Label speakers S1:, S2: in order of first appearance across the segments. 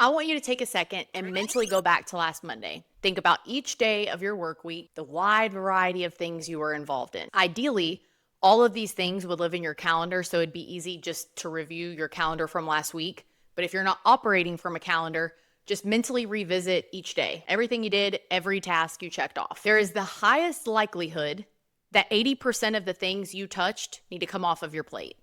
S1: I want you to take a second and mentally go back to last Monday. Think about each day of your work week, the wide variety of things you were involved in. Ideally, all of these things would live in your calendar, so it'd be easy just to review your calendar from last week. But if you're not operating from a calendar, just mentally revisit each day. Everything you did, every task you checked off. There is the highest likelihood that 80% of the things you touched need to come off of your plate.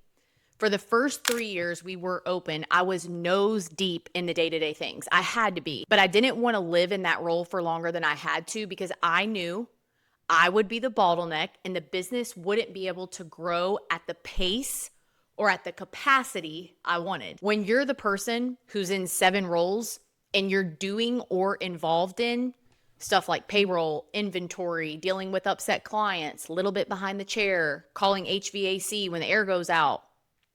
S1: For the first 3 years we were open, I was nose deep in the day-to-day things. I had to be, but I didn't want to live in that role for longer than I had to because I knew I would be the bottleneck and the business wouldn't be able to grow at the pace or at the capacity I wanted. When you're the person who's in 7 roles and you're doing or involved in stuff like payroll, inventory, dealing with upset clients, a little bit behind the chair, calling HVAC when the air goes out,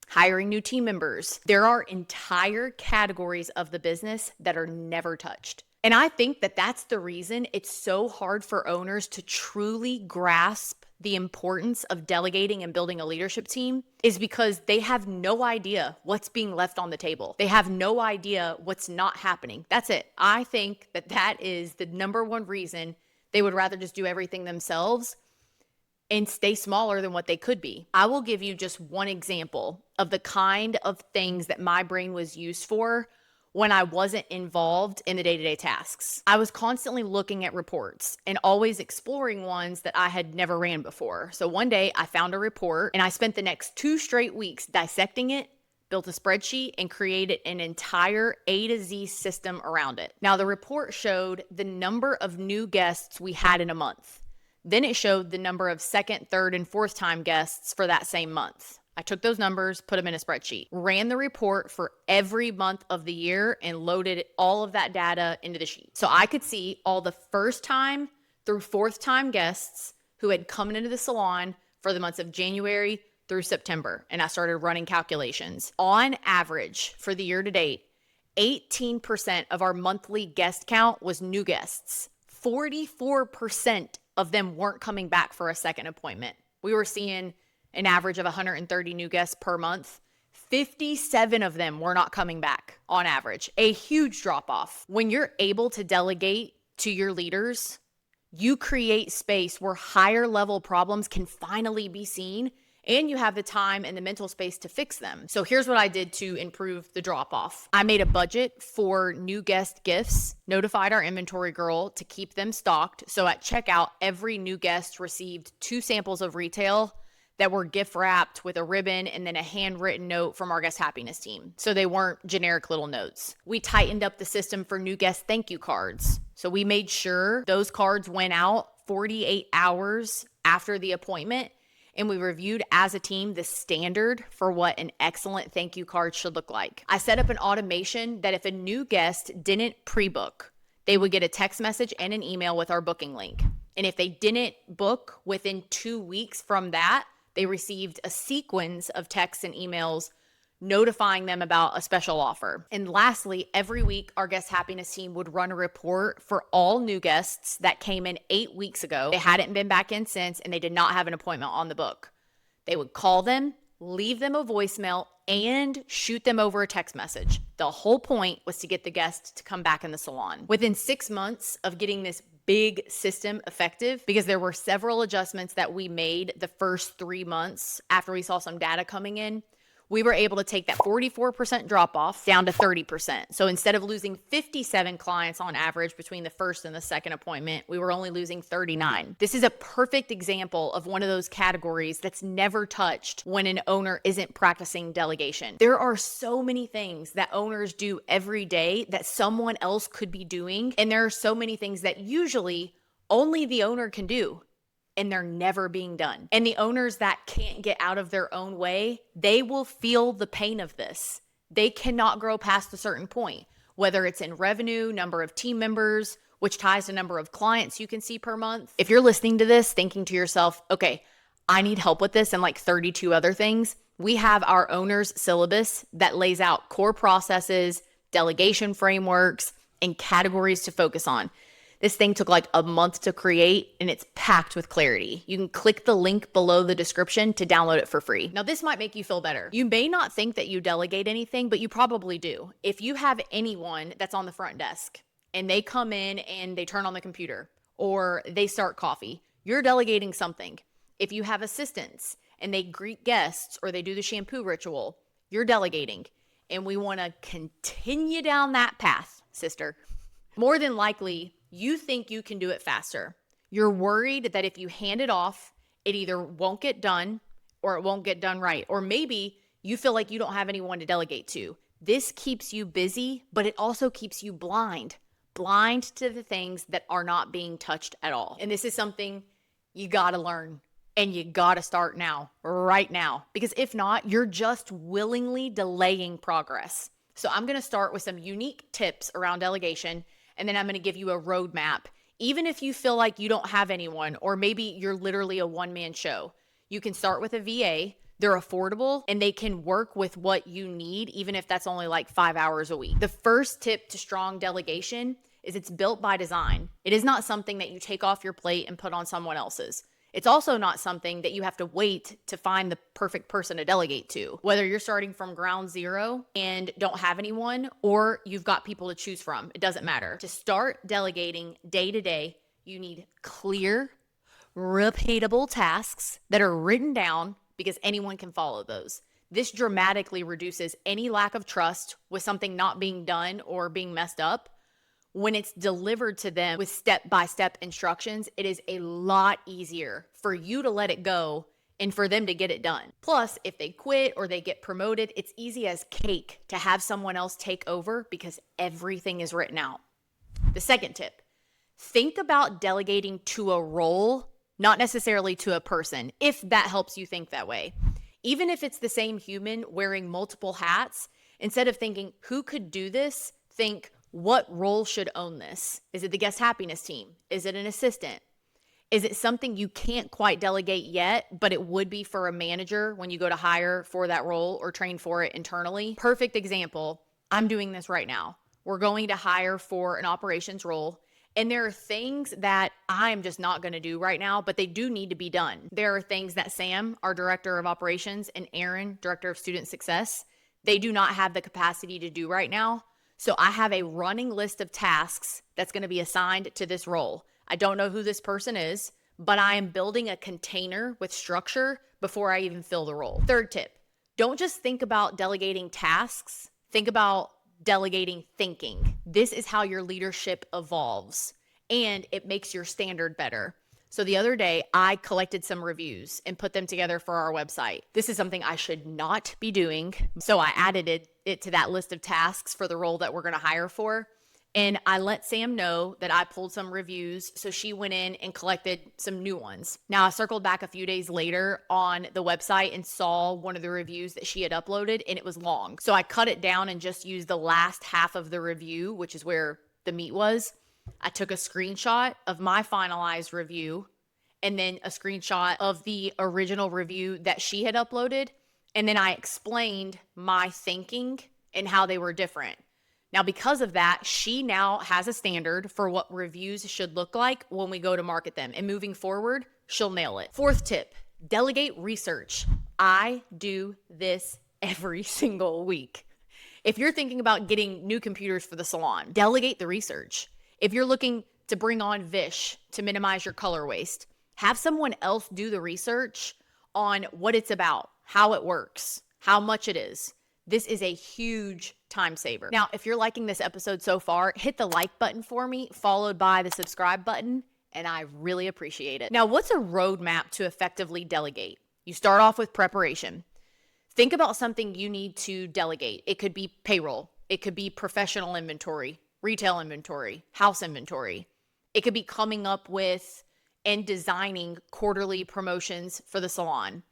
S1: hiring new team members. There are entire categories of the business that are never touched. And I think that that's the reason it's so hard for owners to truly grasp the importance of delegating and building a leadership team is because they have no idea what's being left on the table. They have no idea what's not happening. That's it. I think that that is the number one reason they would rather just do everything themselves and stay smaller than what they could be. I will give you just one example of the kind of things that my brain was used for when I wasn't involved in the day-to-day tasks. I was constantly looking at reports and always exploring ones that I had never ran before. So one day I found a report and I spent the next 2 straight weeks dissecting it, built a spreadsheet, and created an entire A to Z system around it. Now the report showed the number of new guests we had in a month. Then it showed the number of second, third, and fourth time guests for that same month. I took those numbers, put them in a spreadsheet, ran the report for every month of the year, and loaded all of that data into the sheet. So I could see all the first time through fourth time guests who had come into the salon for the months of January through September. And I started running calculations. On average, for the year to date, 18% of our monthly guest count was new guests. 44% of them weren't coming back for a second appointment. We were seeing an average of 130 new guests per month. 57 of them were not coming back on average, a huge drop off. When you're able to delegate to your leaders, you create space where higher level problems can finally be seen and you have the time and the mental space to fix them. So here's what I did to improve the drop off. I made a budget for new guest gifts, notified our inventory girl to keep them stocked. So at checkout, every new guest received 2 samples of retail that were gift wrapped with a ribbon and then a handwritten note from our guest happiness team. So they weren't generic little notes. We tightened up the system for new guest thank you cards. So we made sure those cards went out 48 hours after the appointment. And we reviewed as a team the standard for what an excellent thank you card should look like. I set up an automation that if a new guest didn't pre-book, they would get a text message and an email with our booking link. And if they didn't book within 2 weeks from that, they received a sequence of texts and emails notifying them about a special offer. And lastly, every week, our guest happiness team would run a report for all new guests that came in 8 weeks ago. They hadn't been back in since, and they did not have an appointment on the book. They would call them, leave them a voicemail, and shoot them over a text message. The whole point was to get the guest to come back in the salon. Within 6 months of getting this big system effective, because there were several adjustments that we made the first 3 months after we saw some data coming in, we were able to take that 44% drop off down to 30%. So instead of losing 57 clients on average between the first and the second appointment, we were only losing 39. This is a perfect example of one of those categories that's never touched when an owner isn't practicing delegation. There are so many things that owners do every day that someone else could be doing. And there are so many things that usually only the owner can do, and they're never being done. And the owners that can't get out of their own way, they will feel the pain of this. They cannot grow past a certain point, whether it's in revenue, number of team members, which ties to number of clients you can see per month. If you're listening to this thinking to yourself, okay, I need help with this and like 32 other things, we have our owner's syllabus that lays out core processes, delegation frameworks, and categories to focus on. This thing took like a month to create and it's packed with clarity. You can click the link below the description to download it for free. Now, this might make you feel better. You may not think that you delegate anything, but you probably do. If you have anyone that's on the front desk and they come in and they turn on the computer or they start coffee, you're delegating something. If you have assistants and they greet guests or they do the shampoo ritual, you're delegating. And we want to continue down that path, sister. More than likely, you think you can do it faster. You're worried that if you hand it off, it either won't get done or it won't get done right. Or maybe you feel like you don't have anyone to delegate to. This keeps you busy, but it also keeps you blind to the things that are not being touched at all. And this is something you got to learn. And you got to start now, right now, because if not, you're just willingly delaying progress. So I'm going to start with some unique tips around delegation, and then I'm going to give you a roadmap. Even if you feel like you don't have anyone, or maybe you're literally a one-man show, you can start with a VA. They're affordable and they can work with what you need, even if that's only like 5 hours a week. The first tip to strong delegation is it's built by design. It is not something that you take off your plate and put on someone else's. It's also not something that you have to wait to find the perfect person to delegate to. Whether you're starting from ground zero and don't have anyone, or you've got people to choose from, it doesn't matter. To start delegating day to day, you need clear, repeatable tasks that are written down because anyone can follow those. This dramatically reduces any lack of trust with something not being done or being messed up. When it's delivered to them with step-by-step instructions, it is a lot easier for you to let it go and for them to get it done. Plus, if they quit or they get promoted, it's easy as cake to have someone else take over because everything is written out. The second tip, think about delegating to a role, not necessarily to a person, if that helps you think that way. Even if it's the same human wearing multiple hats, instead of thinking, who could do this, think, what role should own this? Is it the guest happiness team? Is it an assistant? Is it something you can't quite delegate yet, but it would be for a manager when you go to hire for that role or train for it internally? Perfect example. I'm doing this right now. We're going to hire for an operations role, and there are things that I'm just not going to do right now, but they do need to be done. There are things that Sam, our director of operations, and Aaron, director of student success, they do not have the capacity to do right now. So I have a running list of tasks that's going to be assigned to this role. I don't know who this person is, but I am building a container with structure before I even fill the role. Third tip, don't just think about delegating tasks, think about delegating thinking. This is how your leadership evolves and it makes your standard better. So the other day, I collected some reviews and put them together for our website. This is something I should not be doing. So I added it to that list of tasks for the role that we're going to hire for. And I let Sam know that I pulled some reviews. So she went in and collected some new ones. Now I circled back a few days later on the website and saw one of the reviews that she had uploaded, and it was long. So I cut it down and just used the last half of the review, which is where the meat was. I took a screenshot of my finalized review and then a screenshot of the original review that she had uploaded. And then I explained my thinking and how they were different. Now, because of that, she now has a standard for what reviews should look like when we go to market them. And moving forward, she'll nail it. Fourth tip, delegate research. I do this every single week. If you're thinking about getting new computers for the salon, delegate the research. If you're looking to bring on Vish to minimize your color waste, have someone else do the research on what it's about, how it works, how much it is. This is a huge time saver. Now, if you're liking this episode so far, hit the like button for me, followed by the subscribe button, and I really appreciate it. Now, what's a roadmap to effectively delegate? You start off with preparation. Think about something you need to delegate. It could be payroll. It could be professional inventory, retail inventory, house inventory. It could be coming up with and designing quarterly promotions for the salon.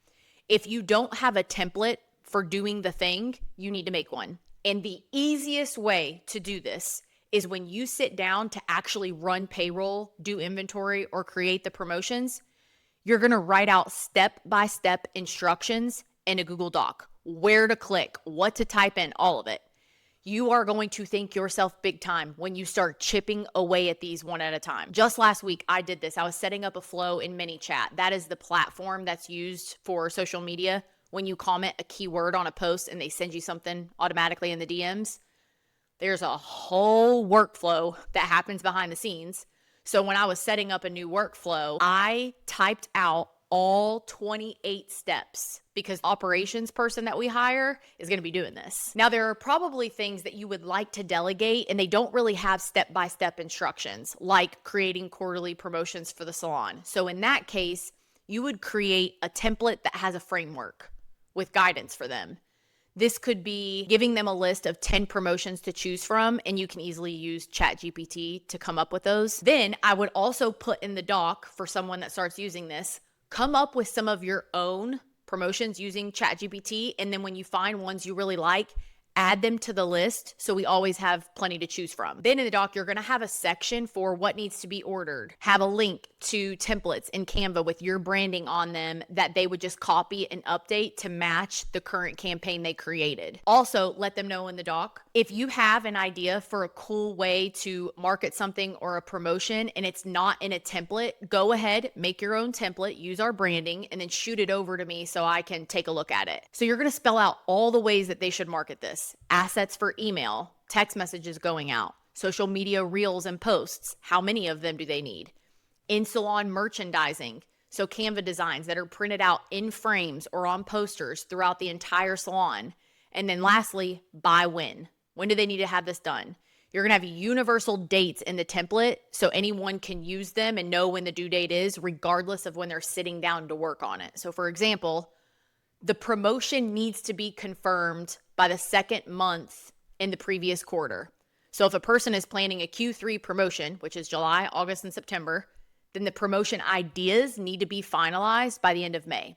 S1: If you don't have a template for doing the thing, you need to make one. And the easiest way to do this is when you sit down to actually run payroll, do inventory, or create the promotions, you're going to write out step-by-step instructions in a Google Doc, where to click, what to type in, all of it. You are going to thank yourself big time when you start chipping away at these one at a time. Just last week, I did this. I was setting up a flow in ManyChat. That is the platform that's used for social media when you comment a keyword on a post and they send you something automatically in the DMs. There's a whole workflow that happens behind the scenes. So when I was setting up a new workflow, I typed out all 28 steps because the operations person that we hire is going to be doing this. Now, there are probably things that you would like to delegate and they don't really have step-by-step instructions, like creating quarterly promotions for the salon. So in that case, you would create a template that has a framework with guidance for them. This could be giving them a list of 10 promotions to choose from, and you can easily use ChatGPT to come up with those. Then I would also put in the doc for someone that starts using this, come up with some of your own promotions using ChatGPT, and then when you find ones you really like, add them to the list so we always have plenty to choose from. Then in the doc, you're going to have a section for what needs to be ordered. Have a link to templates in Canva with your branding on them that they would just copy and update to match the current campaign they created. Also, let them know in the doc, if you have an idea for a cool way to market something or a promotion and it's not in a template, go ahead, make your own template, use our branding, and then shoot it over to me so I can take a look at it. So you're going to spell out all the ways that they should market this. Assets for email, text messages going out, social media reels and posts. How many of them do they need? In-salon merchandising, so Canva designs that are printed out in frames or on posters throughout the entire salon. And then lastly, by when. When do they need to have this done? You're going to have universal dates in the template so anyone can use them and know when the due date is, regardless of when they're sitting down to work on it. So for example, the promotion needs to be confirmed by the second month in the previous quarter. So if a person is planning a Q3 promotion, which is July, August, and September, then the promotion ideas need to be finalized by the end of May.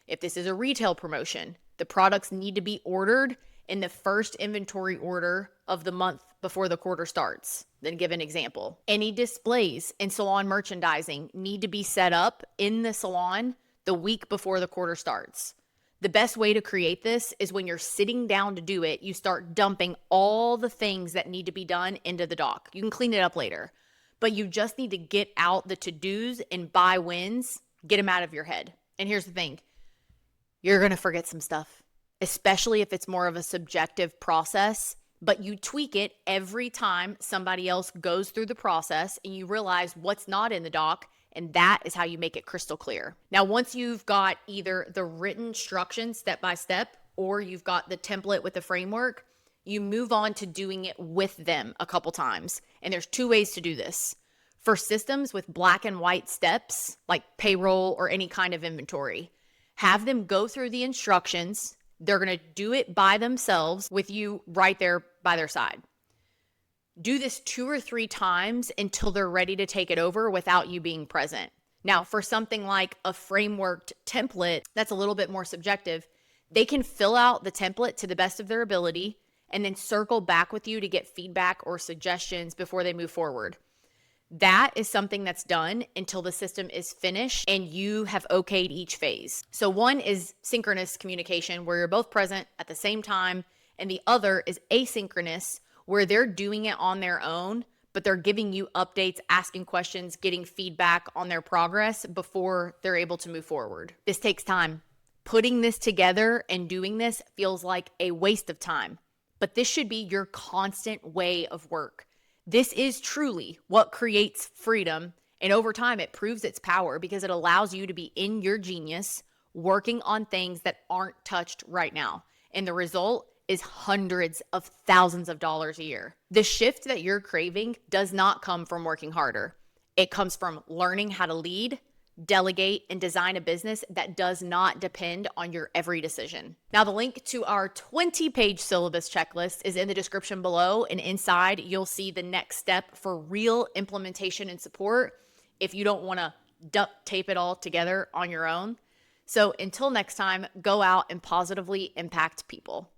S1: If this is a retail promotion, the products need to be ordered in the first inventory order of the month before the quarter starts. Then give an example. Any displays in salon merchandising need to be set up in the salon the week before the quarter starts. The best way to create this is when you're sitting down to do it, you start dumping all the things that need to be done into the doc. You can clean it up later, but you just need to get out the to-dos and by wins, get them out of your head. And here's the thing, you're going to forget some stuff, especially if it's more of a subjective process, but you tweak it every time somebody else goes through the process and you realize what's not in the doc. And that is how you make it crystal clear. Now, once you've got either the written instructions step by step, or you've got the template with the framework, you move on to doing it with them a couple times. And there's two ways to do this. For systems with black and white steps, like payroll or any kind of inventory, have them go through the instructions. They're going to do it by themselves with you right there by their side. Do this 2 or 3 times until they're ready to take it over without you being present. Now, for something like a frameworked template, that's a little bit more subjective. They can fill out the template to the best of their ability and then circle back with you to get feedback or suggestions before they move forward. That is something that's done until the system is finished and you have okayed each phase. So one is synchronous communication where you're both present at the same time, and the other is asynchronous where they're doing it on their own, but they're giving you updates, asking questions, getting feedback on their progress before they're able to move forward. This takes time. Putting this together and doing this feels like a waste of time, but this should be your constant way of work. This is truly what creates freedom, and over time it proves its power because it allows you to be in your genius, working on things that aren't touched right now. And the result is hundreds of thousands of dollars a year. The shift that you're craving does not come from working harder. It comes from learning how to lead, delegate, and design a business that does not depend on your every decision. Now, the link to our 20-page syllabus checklist is in the description below, and inside you'll see the next step for real implementation and support if you don't want to duct tape it all together on your own. So until next time, go out and positively impact people.